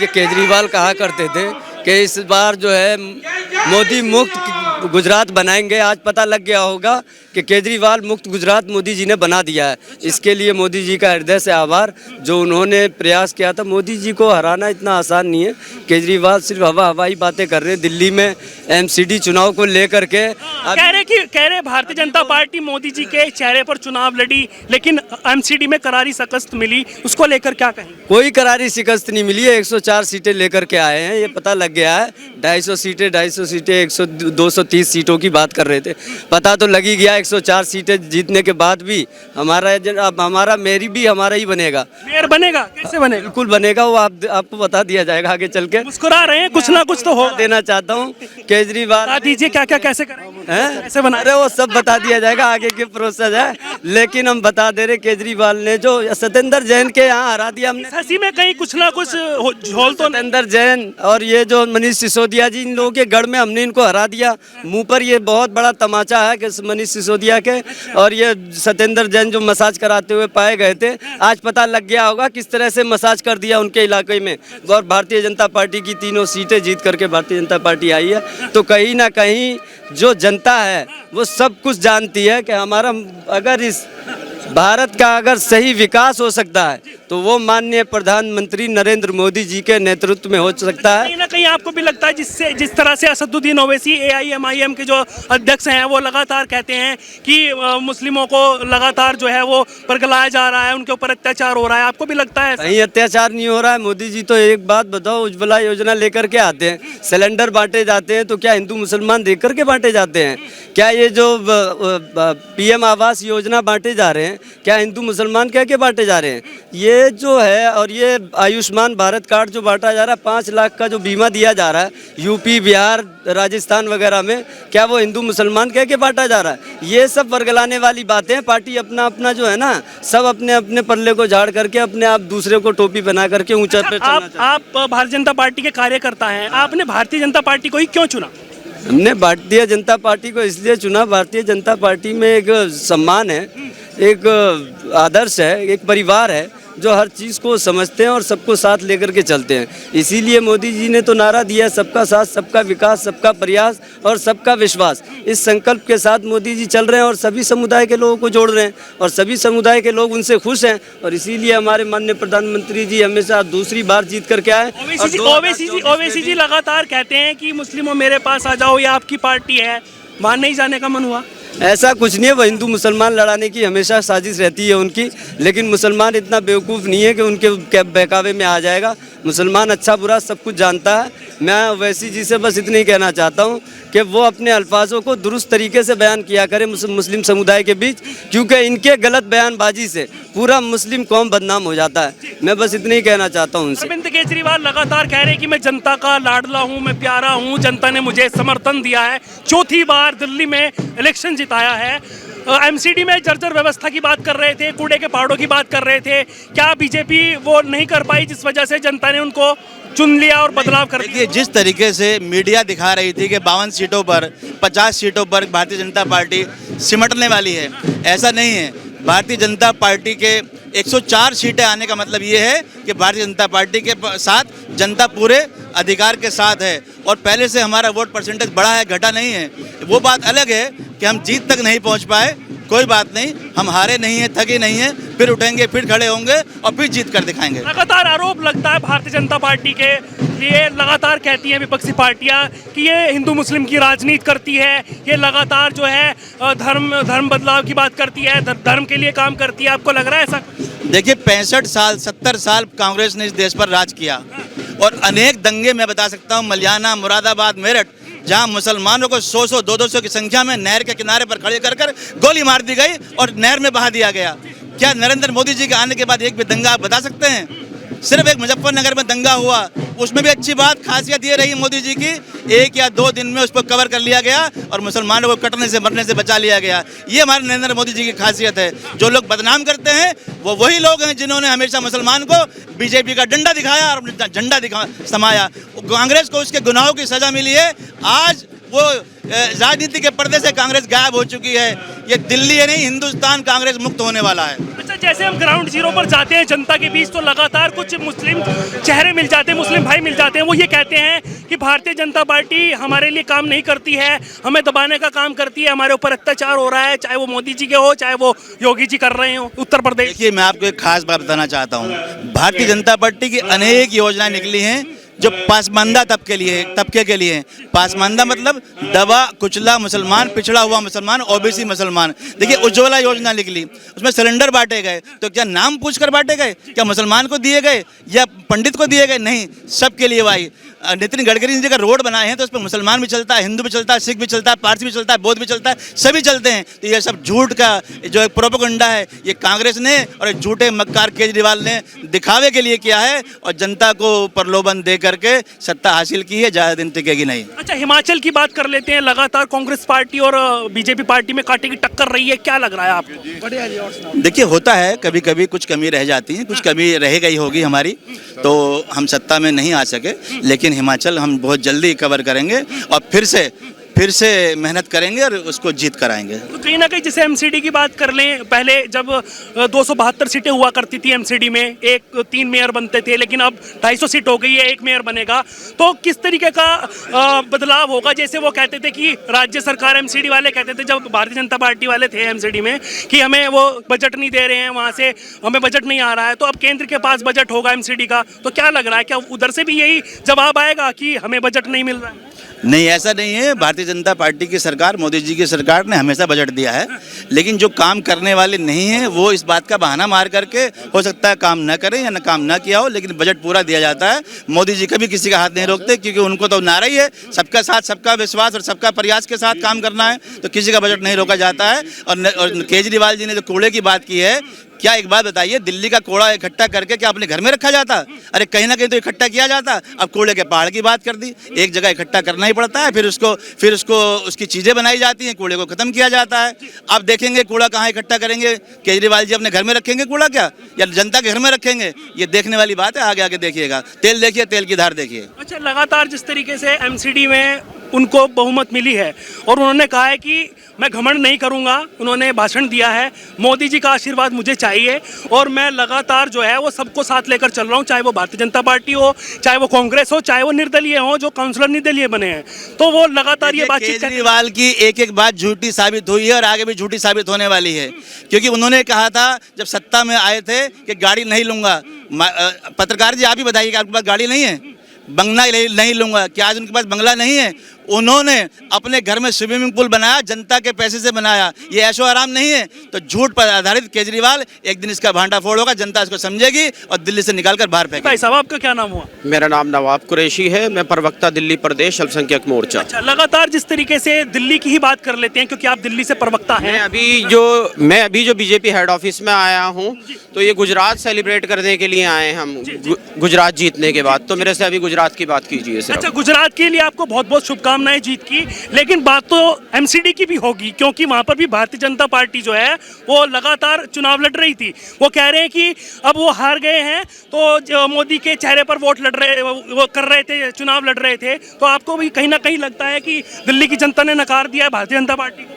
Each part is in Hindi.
ये केजरीवाल कहा करते थे कि इस बार जो है मोदी मुक्त गुजरात बनाएंगे। आज पता लग गया होगा कि केजरीवाल मुक्त गुजरात मोदी जी ने बना दिया है। इसके लिए मोदी जी का हृदय से आभार, जो उन्होंने प्रयास किया था। मोदी जी को हराना इतना आसान नहीं है। केजरीवाल सिर्फ हवाई बातें कर रहे हैं। दिल्ली में एमसीडी चुनाव को लेकर के कह रहे भारतीय जनता पार्टी मोदी जी के चेहरे पर चुनाव लड़ी, लेकिन एमसीडी में करारी शिकस्त मिली, उसको लेकर क्या कहें? कोई करारी शिकस्त नहीं मिली है। 104 सीटें लेकर के आए हैं, ये पता लग गया है। 250 सीटें 230 सीटों की बात कर रहे थे। पता तो लग ही गया। 104 सीटें जीतने के बाद भी हमारा मेरी भी हमारा ही बनेगा। मेयर बनेगा? कैसे बनेगा? बिल्कुल बनेगा, वो आपको बता दिया जाएगा आगे चल के। मुस्कुरा रहे हैं, कुछ ना कुछ तो हो देना चाहता हूँ केजरीवाल। बता दीजिए क्या क्या कैसे करेंगे, कैसे बना? अरे वो सब बता दिया जाएगा, आगे की प्रोसेस है। लेकिन हम बता दे रहे, केजरीवाल ने जो सत्येंद्र जैन के यहाँ हरा दिया हमने। हंसी में कहीं कुछ ना कुछ झोल तो सत्येंद्र जैन और ये जो मनीष सिसोदिया जी, इन लोगों के गढ़ में हमने इनको हरा दिया। मुंह पर ये बहुत बड़ा तमाचा है कि मनीष सिसोदिया के और ये सत्येंद्र जैन जो मसाज कराते हुए पाए गए थे। आज पता लग गया होगा किस तरह से मसाज कर दिया उनके इलाके में। और भारतीय जनता पार्टी की तीनों सीटें जीत करके भारतीय जनता पार्टी आई है। तो कहीं ना कहीं जो जनता है वो सब कुछ जानती है कि हमारा अगर इस भारत का अगर सही विकास हो सकता है तो वो माननीय प्रधानमंत्री नरेंद्र मोदी जी के नेतृत्व में हो सकता है। कहीं ना कहीं आपको भी लगता है जिस तरह से असदुद्दीन ओवैसी AIMIM के जो अध्यक्ष हैं वो लगातार कहते हैं कि मुस्लिमों को लगातार जो है वो परगलाया जा रहा है, उनके ऊपर अत्याचार हो रहा है, आपको भी लगता है? कहीं अत्याचार नहीं हो रहा है। मोदी जी तो एक बात बताओ, उज्ज्वला योजना लेकर के आते हैं, सिलेंडर बांटे जाते हैं, तो क्या हिंदू मुसलमान देख करके बांटे जाते हैं? क्या ये जो PM आवास योजना बांटे जा रहे हैं, क्या हिंदू मुसलमान कह के बांटे जा रहे हैं? ये जो है, और ये आयुष्मान भारत कार्ड जो बांटा जा रहा है, 5 लाख का जो बीमा दिया जा रहा है यूपी, बिहार, राजस्थान वगैरह में, क्या वो हिंदू मुसलमान कह के बांटा जा रहा है? ये सब वर्गलाने वाली बातें हैं। पार्टी अपना अपना जो है ना, सब अपने अपने पल्ले को झाड़ करके अपने आप दूसरे को टोपी बना करके ऊंचा पे चलना चाहते हैं। आप भारतीय जनता पार्टी के कार्यकर्ता हैं, आपने भारतीय जनता पार्टी को ही क्यों चुना? हमने भारतीय जनता पार्टी को इसलिए चुना, भारतीय जनता पार्टी में एक सम्मान है, एक आदर्श है, एक परिवार है जो हर चीज़ को समझते हैं और सबको साथ लेकर के चलते हैं। इसीलिए मोदी जी ने तो नारा दिया, सबका साथ, सबका विकास, सबका प्रयास और सबका विश्वास। इस संकल्प के साथ मोदी जी चल रहे हैं और सभी समुदाय के लोगों को जोड़ रहे हैं और सभी समुदाय के लोग उनसे खुश हैं। और इसीलिए हमारे माननीय प्रधानमंत्री जी हमेशा दूसरी बार जीत करके आए। ओवैसी जी लगातार कहते हैं कि मुस्लिमों मेरे पास आ जाओ, ये आपकी पार्टी है, वहाँ नहीं जाने का मन हुआ? ऐसा कुछ नहीं है। वो हिंदू मुसलमान लड़ाने की हमेशा साजिश रहती है उनकी, लेकिन मुसलमान इतना बेवकूफ़ नहीं है कि उनके बहकावे में आ जाएगा। मुसलमान अच्छा बुरा सब कुछ जानता है। मैं ओवैसी जी से बस इतना ही कहना चाहता हूँ कि वो अपने अल्फाजों को दुरुस्त तरीके से बयान किया करें मुस्लिम समुदाय के बीच, क्योंकि इनके गलत बयानबाजी से पूरा मुस्लिम कौम बदनाम हो जाता है। मैं बस इतना ही कहना चाहता हूँ उनसे। अरविंद केजरीवाल लगातार कह रहे हैं कि मैं जनता का लाडला हूँ, मैं प्यारा हूँ, जनता ने मुझे समर्थन दिया है, चौथी बार दिल्ली में इलेक्शन जिताया है। एमसीडी में जर्जर व्यवस्था की बात कर रहे थे, कूड़े के पहाड़ों की बात कर रहे थे। क्या बीजेपी वो नहीं कर पाई जिस वजह से जनता ने उनको चुन लिया और बदलाव कर दिया? जिस तरीके से मीडिया दिखा रही थी कि 52 सीटों पर 50 सीटों पर भारतीय जनता पार्टी सिमटने वाली है, ऐसा नहीं है। भारतीय जनता पार्टी के 104 सीटें आने का मतलब ये है कि भारतीय जनता पार्टी के साथ जनता पूरे अधिकार के साथ है और पहले से हमारा वोट परसेंटेज बढ़ा है, घटा नहीं है। वो बात अलग है कि हम जीत तक नहीं पहुंच पाए, कोई बात नहीं, हम हारे नहीं हैं, थके नहीं हैं, फिर उठेंगे, फिर खड़े होंगे और फिर जीत कर दिखाएंगे। लगातार आरोप लगता है भारतीय जनता पार्टी के लिए, लगातार कहती हैं विपक्षी पार्टियां कि ये हिंदू मुस्लिम की राजनीति करती है, ये लगातार जो है धर्म बदलाव की बात करती है, धर्म के लिए काम करती है। आपको लग रहा है ऐसा? देखिए 65 साल 70 साल कांग्रेस ने इस देश पर राज किया और अनेक दंगे मैं बता सकता हूँ, मलियाना, मुरादाबाद, मेरठ, जहां मुसलमानों को 100-100, 200 की संख्या में नहर के किनारे पर खड़े कर गोली मार दी गई और नहर में बहा दिया गया। क्या नरेंद्र मोदी जी के आने के बाद एक भी दंगा आप बता सकते हैं? सिर्फ एक मुजफ्फरनगर में दंगा हुआ, उसमें भी अच्छी बात खासियत ये रही मोदी जी की, 1 या 2 दिन में उसको कवर कर लिया गया और मुसलमानों को कटने से मरने से बचा लिया गया। ये हमारे नरेंद्र मोदी जी की खासियत है। जो लोग बदनाम करते हैं वो वही लोग हैं जिन्होंने हमेशा मुसलमान को बीजेपी का डंडा दिखाया और झंडा समाया। कांग्रेस को उसके गुनाहों की सजा मिली है। आज वो राजनीति के पर्दे से कांग्रेस गायब हो चुकी है। ये दिल्ली है नहीं, हिंदुस्तान कांग्रेस मुक्त होने वाला है। अच्छा, जैसे हम ग्राउंड जीरो पर जाते हैं जनता के बीच, तो लगातार कुछ मुस्लिम चेहरे मिल जाते हैं, मुस्लिम भाई मिल जाते हैं। वो ये कहते हैं कि भारतीय जनता पार्टी हमारे लिए काम नहीं करती है, हमें दबाने का काम करती है, हमारे ऊपर अत्याचार हो रहा है, चाहे वो मोदी जी के हो, चाहे वो योगी जी कर रहे हो उत्तर प्रदेश। देखिए, मैं आपको एक खास बात बताना चाहता हूँ। भारतीय जनता पार्टी की अनेक योजनाएं निकली हैं जो पासमानदा तबके के लिए हैं। पासमानदा मतलब दबा कुचला मुसलमान, पिछड़ा हुआ मुसलमान, ओबीसी मुसलमान। देखिए, उज्ज्वला योजना निकली, उसमें सिलेंडर बांटे गए, तो क्या नाम पूछकर बांटे गए? क्या मुसलमान को दिए गए या पंडित को दिए गए? नहीं, सबके लिए भाई। नितिन गडकरी जी का रोड बनाए हैं तो उस पर मुसलमान भी चलता है, हिंदू भी चलता है, सिख भी चलता है, पारसी भी चलता है, बौद्ध भी चलता है, सभी चलते हैं। तो ये सब झूठ का जो एक प्रोपेगेंडा है, ये कांग्रेस ने और एक झूठे मक्कार केजरीवाल ने दिखावे के लिए किया है और जनता को प्रलोभन दे करके सत्ता हासिल की है। ज़्यादा दिन टिकेगी नहीं। अच्छा, हिमाचल की बात कर लेते हैं। लगातार कांग्रेस पार्टी और बीजेपी पार्टी में कांटे की टक्कर रही है, क्या लग रहा है आपको? देखिए, होता है कभी कभी कुछ कमी रह जाती है, कुछ कमी रह गई होगी हमारी, तो हम सत्ता में नहीं आ सके, लेकिन हिमाचल हम बहुत जल्दी कवर करेंगे और फिर से मेहनत करेंगे और उसको जीत कर आएंगे। तो कहीं ना कहीं जैसे एमसीडी की बात कर लें, पहले जब 272 सीटें हुआ करती थी एमसीडी में, 3 मेयर बनते थे, लेकिन अब 250 सीट हो गई है, 1 मेयर बनेगा। तो किस तरीके का बदलाव होगा? जैसे वो कहते थे कि राज्य सरकार, एमसीडी वाले कहते थे जब भारतीय जनता पार्टी वाले थे एमसीडी में, कि हमें वो बजट नहीं दे रहे हैं, वहाँ से हमें बजट नहीं आ रहा है। तो अब केंद्र के पास बजट होगा एमसीडी का, तो क्या लग रहा है, क्या उधर से भी यही जवाब आएगा कि हमें बजट नहीं मिल रहा है? नहीं, ऐसा नहीं है। भारतीय जनता पार्टी की सरकार, मोदी जी की सरकार ने हमेशा बजट दिया है, लेकिन जो काम करने वाले नहीं हैं वो इस बात का बहाना मार करके हो सकता है काम न करें या न काम न किया हो, लेकिन बजट पूरा दिया जाता है। मोदी जी कभी किसी का हाथ नहीं रोकते, क्योंकि उनको तो नारा ही है सबका साथ, सबका विश्वास और सबका प्रयास के साथ काम करना है, तो किसी का बजट नहीं रोका जाता है। और केजरीवाल जी ने जो कूड़े की बात की है, क्या एक बात बताइए, दिल्ली का कूड़ा इकट्ठा करके क्या अपने घर में रखा जाता? अरे कहीं ना कहीं तो इकट्ठा किया जाता। अब कूड़े के पहाड़ की बात कर दी, एक जगह इकट्ठा करना ही पड़ता है, फिर उसको उसकी चीज़ें बनाई जाती हैं, कूड़े को ख़त्म किया जाता है। अब देखेंगे कूड़ा कहाँ इकट्ठा करेंगे, केजरीवाल जी अपने घर में रखेंगे कूड़ा क्या, या जनता के घर में रखेंगे? ये देखने वाली बात है, आगे आगे देखिएगा। तेल देखिए, तेल की धार देखिए। अच्छा, लगातार जिस तरीके से एमसीडी में उनको बहुमत मिली है और उन्होंने कहा है कि मैं घमंड नहीं करूंगा, उन्होंने भाषण दिया है, मोदी जी का आशीर्वाद मुझे चाहिए और मैं लगातार जो है वो सबको साथ लेकर चल रहा हूं, चाहे वो भारतीय जनता पार्टी हो, चाहे वो कांग्रेस हो, चाहे वो निर्दलीय हो, जो काउंसलर निर्दलीय बने हैं। तो वो लगातार ये बातचीत, केजरीवाल की एक एक बात झूठी साबित हुई है और आगे भी झूठी साबित होने वाली है, क्योंकि उन्होंने कहा था जब सत्ता में आए थे कि गाड़ी नहीं लूंगा। पत्रकार जी, आप ही बताइए कि आपके पास गाड़ी नहीं है, बंगला नहीं लूंगा। क्या आज उनके पास बंगला नहीं है? उन्होंने अपने घर में स्विमिंग पूल बनाया, जनता के पैसे से बनाया। ये ऐशो आराम नहीं है। तो झूठ पर आधारित केजरीवाल, एक दिन इसका भांडा फोड़ होगा, जनता इसको समझेगी और दिल्ली से निकालकर बाहर फेंकेगी। भाई साहब, आपका क्या नाम हुआ? मेरा नाम नवाब कुरैशी है, मैं प्रवक्ता दिल्ली प्रदेश अल्पसंख्यक मोर्चा। अच्छा, लगातार जिस तरीके से दिल्ली की ही बात कर लेते हैं, क्योंकि आप दिल्ली से प्रवक्ता हैं। मैं अभी जो बीजेपी हेड ऑफिस में आया हूँ, तो ये गुजरात सेलिब्रेट करने के लिए आए हम, गुजरात जीतने के बाद। तो मेरे से अभी गुजरात की बात कीजिए सर। अच्छा, गुजरात के लिए आपको बहुत बहुत शुभकामनाएं जीत की, लेकिन बात तो एमसीडी की भी होगी, क्योंकि वहां पर भी भारतीय जनता पार्टी जो है वो लगातार चुनाव लड़ रही थी। वो कह रहे हैं कि अब वो हार गए हैं, तो मोदी के चेहरे पर वोट लड़ रहे, वो कर रहे थे, चुनाव लड़ रहे थे। तो आपको भी कहीं ना कहीं लगता है कि दिल्ली की जनता ने नकार दिया है भारतीय जनता पार्टी को?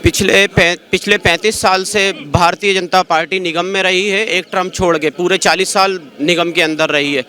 पिछले 35 साल से भारतीय जनता पार्टी निगम में रही है, एक टर्म छोड़ के पूरे 40 साल निगम के अंदर रही है।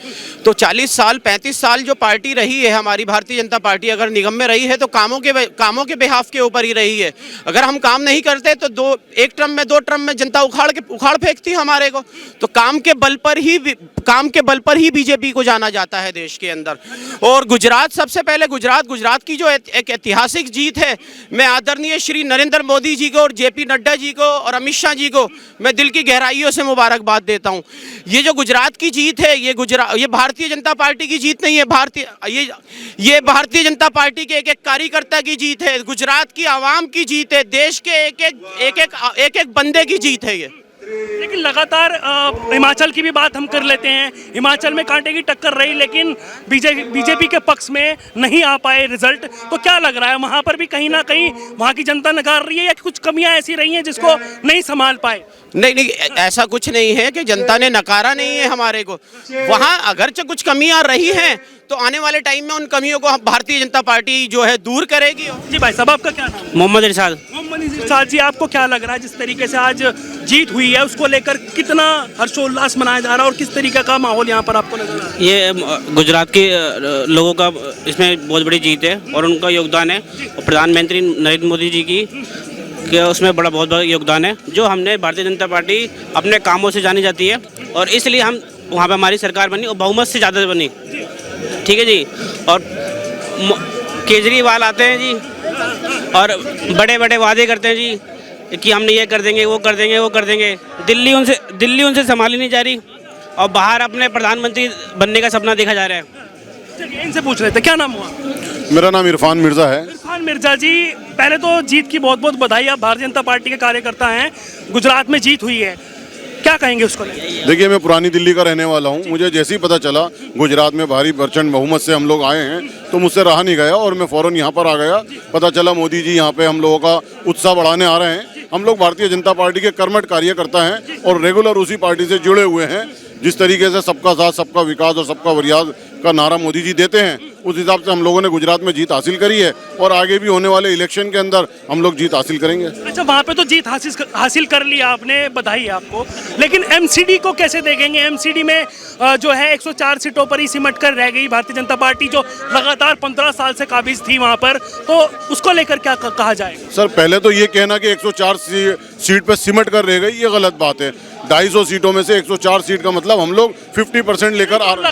तो 35 साल जो पार्टी रही है हमारी भारतीय जनता पार्टी, अगर निगम में रही है तो कामों के बिहाफ के ऊपर ही रही है। अगर हम काम नहीं करते तो एक टर्म में 2 टर्म में जनता उखाड़ फेंकती हमारे को। तो काम के बल पर ही बीजेपी को जाना जाता है देश के अंदर। और गुजरात, सबसे पहले गुजरात की जो एक ऐतिहासिक जीत है, मैं आदरणीय श्री नरेंद्र मोदी जी को और जेपी नड्डा जी को और अमित शाह जी को मैं दिल की गहराइयों से मुबारकबाद देता हूं। ये जो गुजरात की जीत है, ये भारतीय जनता पार्टी की जीत नहीं है, ये भारतीय जनता पार्टी के एक कार्यकर्ता की जीत है, गुजरात की आवाम की जीत है, देश के एक एक बंदे की जीत है ये। लेकिन लगातार हिमाचल की भी बात हम कर लेते हैं। हिमाचल में कांटे की टक्कर रही, लेकिन बीजेपी के पक्ष में नहीं आ पाए रिजल्ट। तो क्या लग रहा है, वहां पर भी कहीं ना कहीं वहां की जनता नकार रही है या कुछ कमियां ऐसी रही हैं जिसको नहीं संभाल पाए? नहीं, ऐसा कुछ नहीं है कि जनता ने नकारा नहीं है हमारे को। वहाँ अगरचे कुछ कमियां रही हैं तो आने वाले टाइम में उन कमियों को भारतीय जनता पार्टी जो है दूर करेगी। जी भाई साहब, आपका क्या नाम है? मोहम्मद इरशाद। मोहम्मद इरशाद जी, आपको क्या लग रहा है जिस तरीके से आज जीत हुई है उसको लेकर कितना हर्षोल्लास मनाया जा रहा है और किस तरीके का माहौल यहाँ पर आपको नजर आ रहा है? ये गुजरात के लोगों का इसमें बहुत बड़ी जीत है और उनका योगदान है, और प्रधानमंत्री नरेंद्र मोदी जी की कि उसमें बहुत बड़ा योगदान है। जो हमने भारतीय जनता पार्टी अपने कामों से जानी जाती है और इसलिए हम वहाँ पे हमारी सरकार बनी और बहुमत से ज़्यादा बनी। ठीक है जी। और केजरीवाल आते हैं जी और बड़े बड़े वादे करते हैं जी कि हमने ये कर देंगे, वो कर देंगे, वो कर देंगे। दिल्ली उनसे संभाली नहीं जा रही और बाहर अपने प्रधानमंत्री बनने का सपना देखा जा रहा है। चलिए इनसे पूछ रहे थे, क्या नाम हुआ? मेरा नाम इरफान मिर्ज़ा है। इरफान मिर्जा जी, पहले तो जीत की बहुत बहुत बधाई। आप भारतीय जनता पार्टी के कार्यकर्ता हैं, गुजरात में जीत हुई है, क्या कहेंगे उसको लेकर? देखिए, मैं पुरानी दिल्ली का रहने वाला हूँ। मुझे जैसे ही पता चला गुजरात में भारी प्रचंड बहुमत से हम लोग आए हैं तो मुझसे रहा नहीं गया और मैं फ़ौरन यहाँ पर आ गया। पता चला मोदी जी यहाँ पे हम लोगों का उत्साह बढ़ाने आ रहे हैं। हम लोग भारतीय जनता पार्टी के कर्मठ कार्यकर्ता हैं और रेगुलर उसी पार्टी से जुड़े हुए हैं। जिस तरीके से सबका साथ, सबका विकास और सबका वरियाद का नारा मोदी जी देते हैं, उस हिसाब से हम लोगों ने गुजरात में जीत हासिल करी है और आगे भी होने वाले इलेक्शन के अंदर हम लोग जीत हासिल करेंगे। अच्छा, वहाँ पे तो जीत हासिल कर लिया आपने, बधाई आपको। लेकिन एमसीडी को कैसे देखेंगे? एमसीडी में जो है 104 सीटों पर ही सिमट कर रह गई भारतीय जनता पार्टी, जो लगातार 15 साल से काबिज थी वहाँ पर। तो उसको लेकर क्या कहा जाएगा? सर, पहले तो ये कहना कि 104 सीट पे सिमट कर रह गई, ये गलत बात है। 250 सीटों में से 104 सीट का मतलब हम लोग 50% लेकर आ रहे हैं।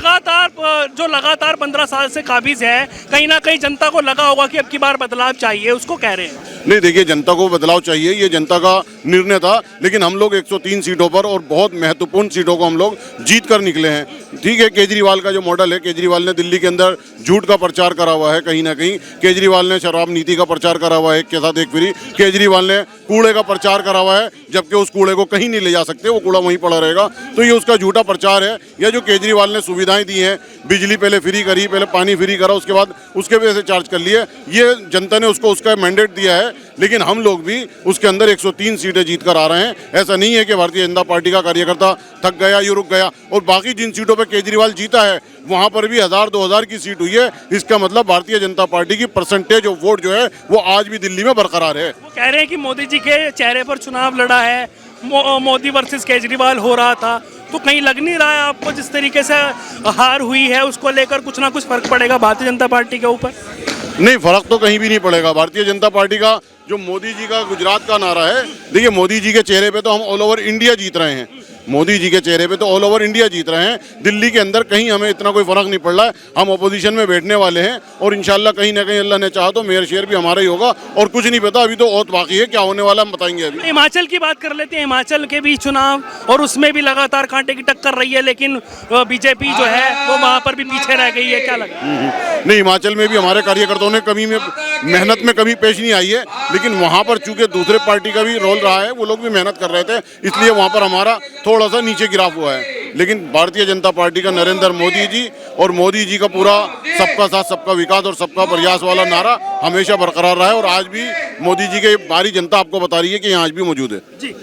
लगातार 15 साल से काबिज है, कहीं ना कहीं जनता को लगा होगा कि अब की बार बदलाव चाहिए, उसको कह रहे हैं। नहीं, देखिए, जनता को बदलाव चाहिए, ये जनता का निर्णय था, लेकिन हम लोग 103 सीटों पर और बहुत महत्वपूर्ण सीटों को हम लोग जीत कर निकले हैं। ठीक है, केजरीवाल का जो मॉडल है, केजरीवाल ने दिल्ली के अंदर झूठ का प्रचार करा हुआ है। कहीं ना कहीं केजरीवाल ने शराब नीति का प्रचार करा हुआ है, एक के साथ एक फ्री। केजरीवाल ने कूड़े का प्रचार करा हुआ है, जबकि उस कूड़े को कहीं नहीं ले जा सकते, वो कूड़ा वहीं पड़ा रहेगा। तो ये उसका झूठा प्रचार है। या जो केजरीवाल ने सुविधाएं दी हैं, बिजली पहले फ्री करी, पहले पानी फ्री करा, उसके बाद उसके पैसे चार्ज कर लिए, ये जनता ने उसको उसका मैंडेट दिया है। लेकिन हम लोग भी उसके अंदर 103 सीटें जीत कर आ रहे हैं। ऐसा नहीं है कि भारतीय जनता पार्टी का कार्यकर्ता थक गया या रुक गया। और बाकी जिन सीटों पर केजरीवाल जीता है वहां पर भी 1000-2000 की सीट हुई है। इसका मतलब भारतीय जनता पार्टी की परसेंटेज ऑफ वोट जो है वो आज भी दिल्ली में बरकरार है। वो कह रहे हैं कि मोदी जी के चेहरे पर चुनाव लड़ा है, मोदी वर्सेस केजरीवाल हो रहा था, तो कहीं लग नहीं रहा है आपको जिस तरीके से हार हुई है उसको लेकर कुछ ना कुछ फर्क पड़ेगा भारतीय जनता पार्टी के ऊपर? नहीं, फर्क तो कहीं भी नहीं पड़ेगा। भारतीय जनता पार्टी का जो मोदी जी का गुजरात का नारा है, देखिए, मोदी जी के चेहरे पे तो हम ऑल ओवर इंडिया जीत रहे हैं। मोदी जी के चेहरे पे तो ऑल ओवर इंडिया जीत रहे हैं। दिल्ली के अंदर कहीं हमें इतना कोई फर्क नहीं पड़ रहा है। हम अपोजिशन में बैठने वाले हैं और इंशाल्लाह कहीं ना कहीं अल्लाह ने चाहा तो मेयर शेयर भी हमारा ही होगा। और कुछ नहीं पता, अभी तो बहुत बाकी है, क्या होने वाला हम बताएंगे। अभी हिमाचल की बात कर लेते हैं। हिमाचल के भी चुनाव और उसमें भी लगातार कांटे की टक्कर रही है, लेकिन बीजेपी जो है वो वहाँ पर भी पीछे रह गई है, क्या लगा? नहीं, हिमाचल में भी हमारे कार्यकर्ताओं ने कमी में मेहनत में कमी पेश नहीं आई है, लेकिन वहाँ पर चूंकि दूसरे पार्टी का भी रोल रहा है, वो लोग भी मेहनत कर रहे थे, इसलिए वहाँ पर हमारा थोड़ा सा नीचे गिराव हुआ है। लेकिन भारतीय जनता पार्टी का नरेंद्र मोदी जी और मोदी जी का पूरा सबका साथ, सबका विकास और सबका प्रयास वाला नारा हमेशा बरकरार रहा है और आज भी मोदी जी के बारी जनता आपको बता रही है कि यहाँ आज भी मौजूद है। जी,